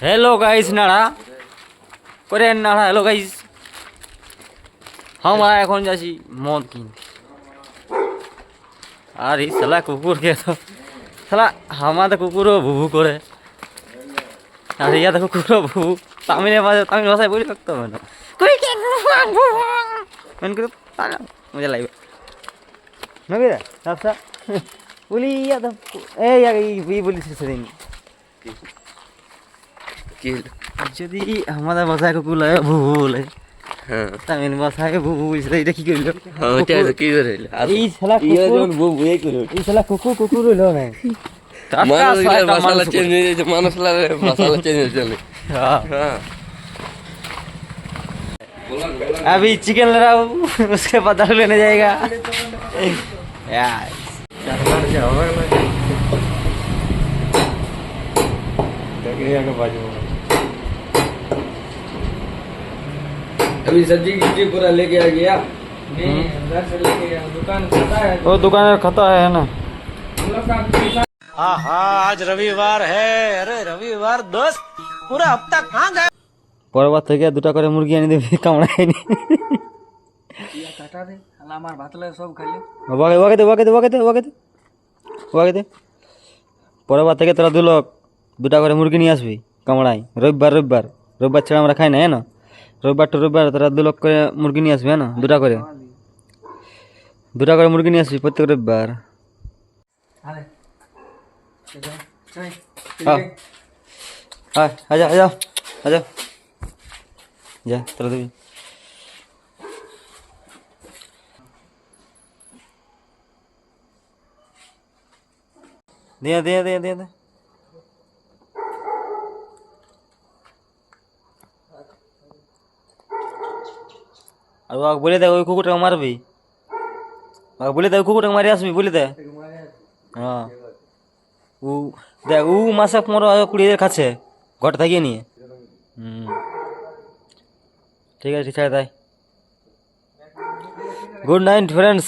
Hello guys नाड़ा করে নাড়া। হ্যালো গাইস, আমরা এখন যাচ্ছি মদ কিনতে। আর এই শালা কুকুরকে তো শালা আমাদের কুকুরও ভুভু করে, আর ইয়া দেখো কুকুরও ভুভু। তামিল ভাষায় বলি থাকতে হবে না, মজা লাগবে নবী রে ব্যবসা বলি ইয়া তো এই বলিস সেদিন যদি আমাদের ভাষায় কুকুর লাগে ভুভু বলে, তামিল ভাষায় ভুভু বলছিল। এটা কি করলো? এই শালা এই শালা কুকুর কুকুর হইলো না, अभी चिकन ले रहा हूँ, उसके बाद दारू लेने जाएगा यार। अभी सब्जी की पूरा लेके आ गया। घर से लेके गया, दुकान खाता है। वो दुकान खाता है ना। हाँ आज रविवार है। अरे रविवार दोस्त, पूरा हफ्ता कहाँ गए? পরবার থেকে দুটা করে মুরগি এনে দিবি, কামড়ায়নি। काटा दे আমার ভাত লাগে সব খাইলে। ওকে দে। পরবার থেকে তোরা দুটা করে মুরগি নিয়ে আসবি, কামড়াই। রবিবার ছাড়া আমরা খাই না, হ্যাঁ না? রবিবার তোরা 2 লোক করে মুরগি নিয়ে আসবি, হ্যাঁ না? দুটা করে মুরগি নিয়ে আসবি প্রত্যেক রবিবার। আজা যা তোরা দিবি। দে আর ওকে বলে দে ওই কুকুরটাকে মারবি, ওকে বলে দে ওই কুকুরটাকে মারি আসবি, বলে দে। হ্যাঁ ও দেখ ও মাসে 15-20 খাচ্ছে ঘর থাকিয়ে নিয়ে। ঠিক আছে, ছেড়ে দেয়। Good night friends.